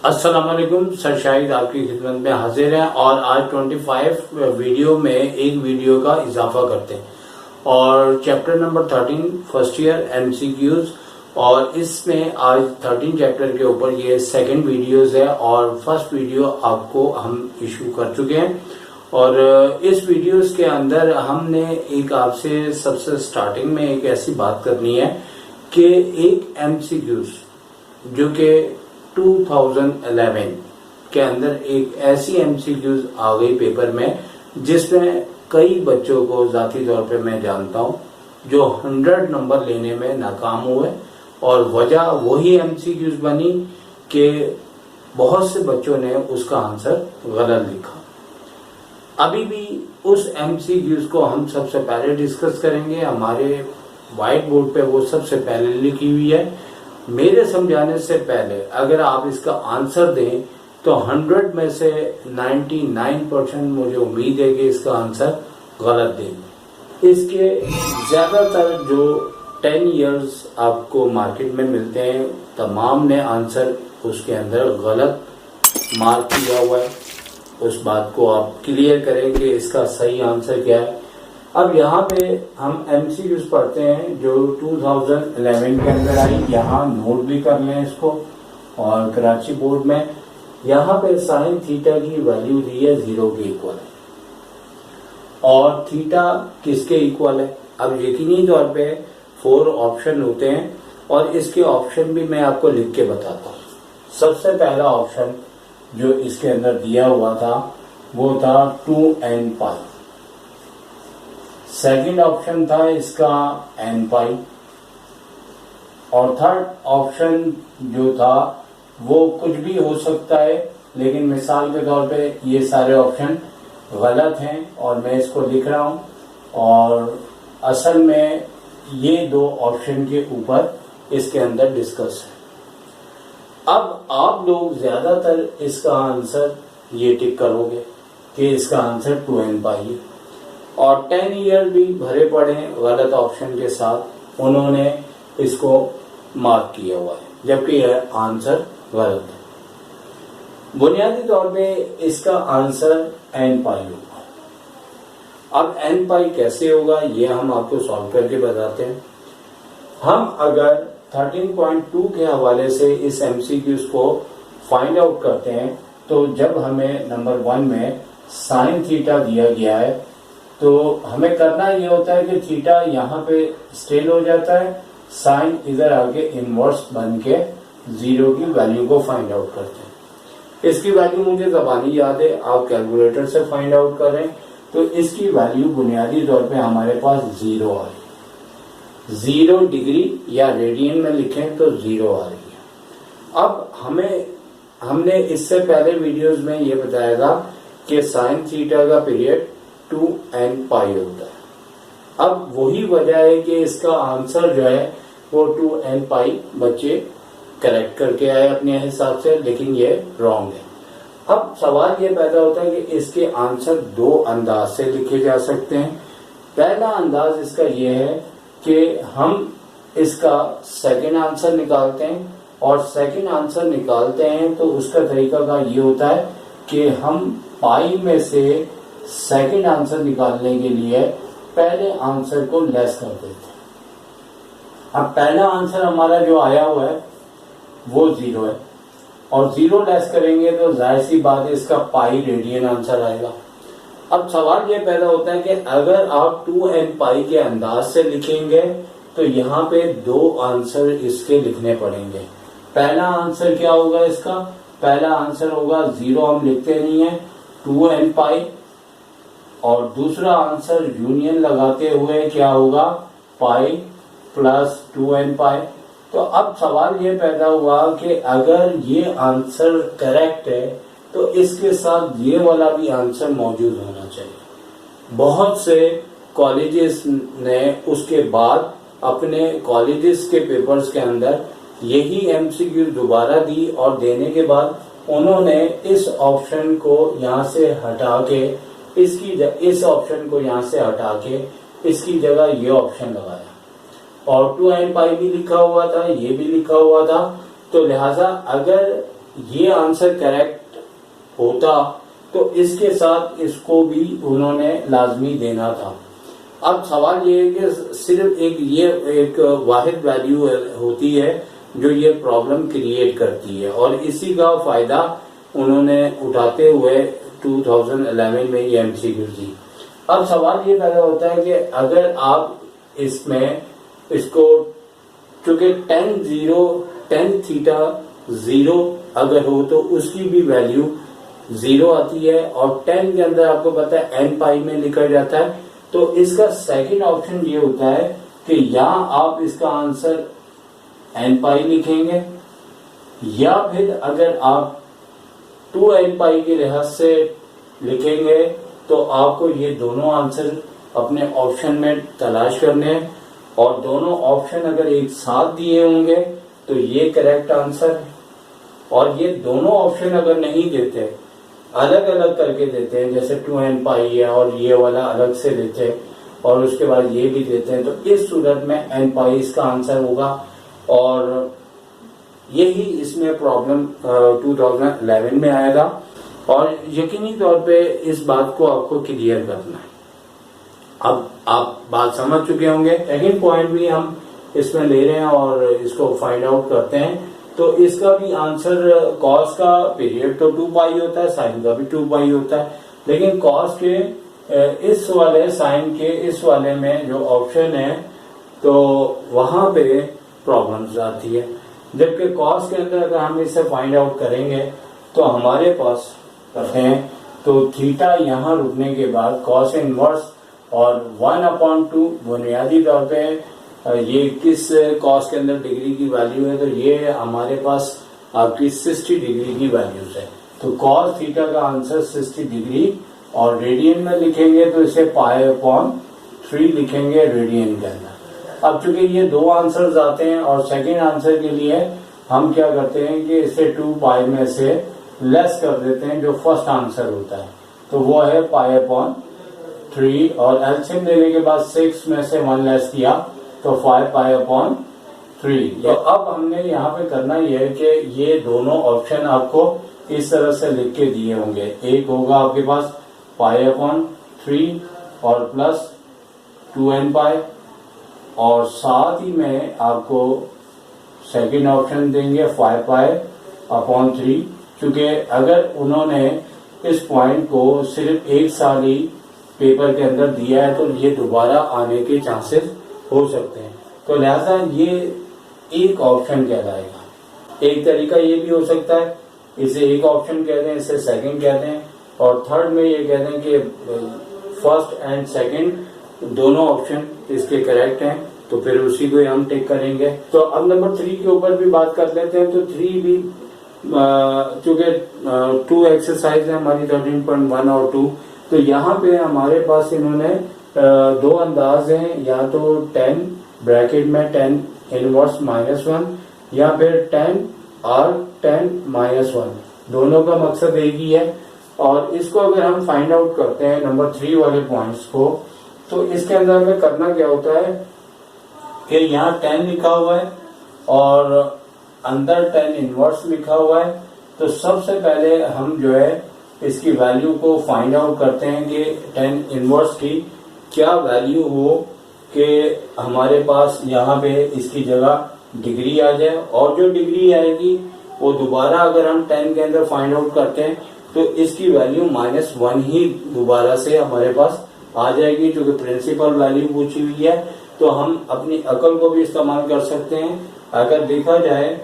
अस्सलाम वालेकुम। सर शाहिद आपकी खिदमत में हाजिर हैं और आज 25 वीडियो में एक वीडियो का इजाफा करते हैं और chapter number 13 first year MCQs और इसमें आज 13 चैप्टर के ऊपर ये सेकंड वीडियोस है और फर्स्ट वीडियो आपको हम इशू कर चुके हैं। और इस वीडियोस के अंदर हमने एक आपसे सबसे स्टार्टिंग में एक ऐसी बात करनी है कि एक एमसीक्यूज जो कि 2011 के अंदर एक ऐसी एमसीक्यूज आ गई पेपर में जिसमें कई बच्चों को जाती तौर पे मैं जानता हूं जो 100 नंबर लेने में नाकाम हुए और वजह वही एमसीक्यूज बनी कि बहुत से बच्चों ने उसका आंसर गलत लिखा। अभी भी उस एमसीक्यूज को हम सबसे पहले डिस्कस करेंगे। हमारे व्हाइट बोर्ड पे वो सबसे पहले लिखी हुई है। मेरे समझाने से पहले अगर आप इसका आंसर दें तो 100 में से 99% मुझे उम्मीद है कि इसका आंसर गलत देंगे। इसके ज्यादातर जो 10 इयर्स आपको मार्केट में मिलते हैं तमाम ने आंसर उसके अंदर गलत मार्क किया हुआ है। उस बात को आप क्लियर करें कि इसका सही आंसर क्या है। अब यहाँ पे हम एमसीक्यूज पढ़ते हैं जो 2011 के अंदर आई। यहाँ नोट भी कर लें इसको। और कराची बोर्ड में यहाँ पे साइन थीटा की वैल्यू दी है 0 के इक्वल और थीटा किसके इक्वल है। अब यकीनी तौर पे 4 ऑप्शन होते हैं और इसके ऑप्शन भी मैं आपको लिख के बताता हूँ। सबसे पहला ऑप्शन जो इसके अंदर दिया हुआ था वो था 2n पाई। सेकंड ऑप्शन था इसका n पाई और थर्ड ऑप्शन जो था वो कुछ भी हो सकता है, लेकिन मिसाल के तौर पे ये सारे ऑप्शन गलत हैं और मैं इसको लिख रहा हूं। और असल में ये 2 ऑप्शन के ऊपर इसके अंदर डिस्कस है। अब आप लोग ज्यादातर इसका आंसर ये टिक करोगे कि इसका आंसर 2n पाई है और 10 ईयर भी भरे पड़े गलत ऑप्शन के साथ उन्होंने इसको मार्क किया हुआ है, जबकि यह आंसर गलत है। बुनियादी तौर पे इसका आंसर n पाई होगा। अब n पाई कैसे होगा ये हम आपको सॉल्व करके बताते हैं। हम अगर 13.2 के हवाले से इस एमसीक्यूज को फाइंड आउट करते हैं तो जब हमें नंबर 1 में साइन थीटा दिया गया है तो हमें करना ये होता है कि थीटा यहाँ पे स्टेल हो जाता है, साइन इधर आके इनवर्स बन के 0 की वैल्यू को फाइंड आउट करते हैं। इसकी वैल्यू मुझे ज़बानी याद है, आप कैलकुलेटर से फाइंड आउट करें तो इसकी वैल्यू बुनियादी तौर पे हमारे पास 0 आ रही है। 0 डिग्री या रेडियन में लिखें तो 0 आ रही है। अब हमने इससे पहले वीडियोस में ये बताया था कि साइन थीटा का पीरियड 2n पाई होता है। अब वही वजह है कि इसका आंसर जो है वो 2n पाई बच्चे करेक्ट करके आए अपने हिसाब से, लेकिन ये रॉन्ग है। अब सवाल ये पैदा होता है कि इसके आंसर 2 अंदाज से लिखे जा सकते हैं। पहला अंदाज इसका ये है कि हम इसका सेकंड आंसर निकालते हैं और सेकंड आंसर निकालते हैं तो उसका तरीका का ये होता है कि हम पाई में से सेकंड आंसर निकालने के लिए पहले आंसर को लेस कर देते हैं। अब पहला आंसर हमारा जो आया हुआ है वो 0 है और 0 लेस करेंगे तो जाहिर सी बात है इसका पाई रेडियन आंसर आएगा। अब सवाल ये पैदा होता है कि अगर आप 2n पाई के अंदाज से लिखेंगे तो यहाँ पे 2 आंसर इसके लिखने पड़ेंगे। पहला आंसर क्या होगा इसका? पहला आंसर होगा 0 हम लिखते नहीं है 2n पाई और दूसरा आंसर यूनियन लगाते हुए क्या होगा पाई प्लस 2n पाई। तो अब सवाल ये पैदा हुआ कि अगर ये आंसर करेक्ट है तो इसके साथ ये वाला भी आंसर मौजूद होना चाहिए। बहुत से कॉलेजेस ने उसके बाद अपने कॉलेजेस के पेपर्स के अंदर यही एमसीक्यू दोबारा दी और देने के बाद उन्होंने इस ऑप्शन को यहाँ से हटा के इस ऑप्शन को यहाँ से हटा के इसकी जगह ये ऑप्शन लगाया और 2n पाई भी लिखा हुआ था, ये भी लिखा हुआ था। तो लिहाजा अगर ये आंसर करेक्ट होता तो इसके साथ इसको भी उन्होंने लाजमी देना था। अब सवाल ये है कि सिर्फ एक वाहिद वैल्यू होती है जो ये प्रॉब्लम क्रिएट करती है, और इसी का फायदा उन्होंने उठाते हुए 2011 में ये एमसीक्यू दी। अब सवाल ये पैदा होता है कि अगर आप इसमें इसको चूंकि tan थीटा 0 अगर हो तो उसकी भी वैल्यू 0 आती है, और 10 के अंदर आपको पता है n पाई में लिखा जाता है। तो इसका सेकंड ऑप्शन ये होता है कि या आप इसका आंसर n पाई लिखेंगे, या फिर अगर आप 2n पाई के लिहाज से लिखेंगे तो आपको ये दोनों आंसर अपने ऑप्शन में तलाश करने हैं, और दोनों ऑप्शन अगर एक साथ दिए होंगे तो ये करेक्ट आंसर है। और ये दोनों ऑप्शन अगर नहीं देते, अलग अलग करके देते हैं, जैसे 2n पाई है और ये वाला अलग से देते हैं और उसके बाद ये भी देते हैं, तो इस सूरत में n पाई इसका आंसर होगा। और यही इसमें प्रॉब्लम 2011 में आया था, और यकीनी तौर पे इस बात को आपको क्लियर करना है। अब आप बात समझ चुके होंगे। सेकंड पॉइंट भी हम इसमें ले रहे हैं और इसको फाइंड आउट करते हैं। तो इसका भी आंसर कॉस का पीरियड तो 2 पाई होता है, साइन का भी 2 पाई होता है, लेकिन कॉस के इस वाले साइन के इस वाले में जो ऑप्शन है तो वहां पे प्रॉब्लम्स आती है। जबकि कॉस के अंदर अगर हम इसे फाइंड आउट करेंगे तो हमारे पास करते हैं तो थीटा यहाँ रुकने के बाद कॉस इनवर्स और 1/2 बुनियादी तौर पे ये किस कॉस के अंदर डिग्री की वैल्यू है, तो ये हमारे पास आपकी 60 डिग्री की वैल्यूज है। तो कॉस थीटा का आंसर 60 डिग्री, और रेडियन में लिखेंगे तो इसे π/3 लिखेंगे रेडियन के अंदर। अब चूंकि ये दो आंसर्स आते हैं और सेकंड आंसर के लिए हम क्या करते हैं कि इसे 2 पाई में से लेस कर देते हैं जो फर्स्ट आंसर होता है, तो वो है π/3, और एलसीएम लेने के बाद 6 में से 1 लेस किया तो 5π/3। तो अब हमने यहाँ पे करना ये है कि ये दोनों ऑप्शन आपको इस तरह से लिख के दिए होंगे। एक होगा आपके पास π/3 और प्लस 2n पाई, और साथ ही में आपको सेकंड ऑप्शन देंगे 5π/3। क्योंकि अगर उन्होंने इस पॉइंट को सिर्फ एक साल ही पेपर के अंदर दिया है तो ये दोबारा आने के चांसेस हो सकते हैं, तो लिहाजा ये एक ऑप्शन कहलाएगा। एक तरीका ये भी हो सकता है, इसे एक ऑप्शन कहते हैं, इसे सेकंड कहते हैं, और थर्ड में ये कहते हैं कि फर्स्ट एंड सेकंड दोनों ऑप्शन इसके करेक्ट हैं, तो फिर उसी को हम टिक करेंगे। तो अब नंबर 3 के ऊपर भी बात कर लेते हैं। तो 3 भी चूंकि 2 एक्सरसाइज है हमारी 13.1 और 2, तो यहाँ पे हमारे पास इन्होंने दो अंदाज हैं, या तो 10 ब्रैकेट में 10 इनवर्स -1 या फिर 10 और 10 -1, दोनों का मकसद एक ही है। और इसको अगर हम फाइंड आउट करते हैं नंबर 3 वाले पॉइंट्स को, तो इसके अंदर हमें करना क्या होता है कि यहाँ 10 लिखा हुआ है और अंदर 10 इनवर्स लिखा हुआ है। तो सबसे पहले हम जो है इसकी वैल्यू को फाइंड आउट करते हैं कि 10 इनवर्स की क्या वैल्यू हो कि हमारे पास यहाँ पे इसकी जगह डिग्री आ जाए, और जो डिग्री आएगी वो दोबारा अगर हम 10 के अंदर फाइंड आउट करते हैं तो इसकी वैल्यू -1 ही दोबारा से हमारे पास आ जाएगी, क्योंकि प्रिंसिपल वैल्यू पूछी हुई है। तो हम अपनी अकल को भी इस्तेमाल कर सकते हैं। अगर देखा जाए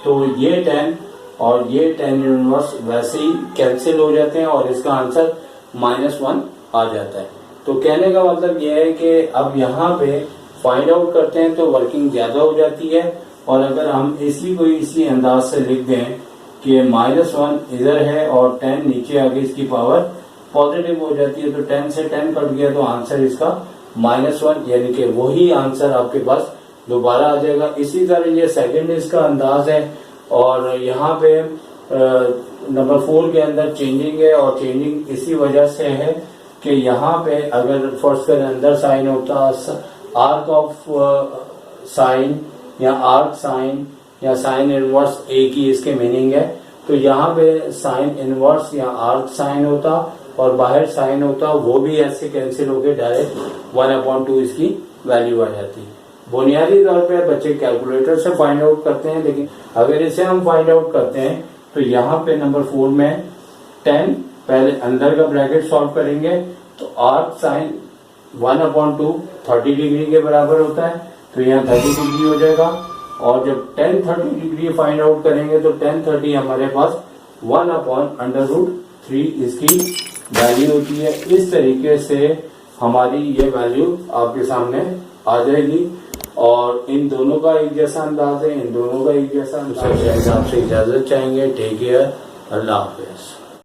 तो ये 10 और ये 10 इनवर्स वैसे ही कैंसिल हो जाते हैं और इसका आंसर -1 आ जाता है। तो कहने का मतलब यह है कि अब यहाँ पे फाइंड आउट करते हैं तो वर्किंग ज्यादा हो जाती है, और अगर हम इसी को इसी अंदाज से लिख दें कि -1 इधर है और 10 नीचे आगे इसकी पावर पॉजिटिव हो जाती है, तो 10 से 10 कट गया तो आंसर इसका -1, यानी कि वही आंसर आपके पास दोबारा आ जाएगा। इसी तरह ये सेकंड इसका अंदाज है, और यहाँ पे नंबर 4 के अंदर चेंजिंग है, और चेंजिंग इसी वजह से है कि यहाँ पे अगर फर्स्ट के अंदर साइन होता आर्क ऑफ साइन या आर्क साइन या साइन इनवर्स एक ही इसके मीनिंग है, तो यहाँ पे साइन इनवर्स या आर्क साइन होता और बाहर साइन होता, वो भी ऐसे कैंसिल होके डायरेक्ट 1/2 इसकी वैल्यू आ जाती। बुनियादी तौर पे बच्चे कैलकुलेटर से फाइंड आउट करते हैं, लेकिन अगर इसे हम फाइंड आउट करते हैं तो यहाँ पे नंबर 4 में 10 पहले अंदर का ब्रैकेट सॉल्व करेंगे तो आर्क साइन 1/2 30 डिग्री के बराबर होता है, तो यहाँ 30 डिग्री हो जाएगा। और जब 10 30 डिग्री फाइंड आउट करेंगे तो 10 30 हमारे पास 1/√3 इसकी वैल्यू होती है। इस तरीके से हमारी ये वैल्यू आपके सामने आ जाएगी और इन दोनों का एक जैसा अंदाज है, इन दोनों का एक जैसा अंदाज है। आपसे इजाजत चाहेंगे। टेक केयर, अल्लाह हाफिज।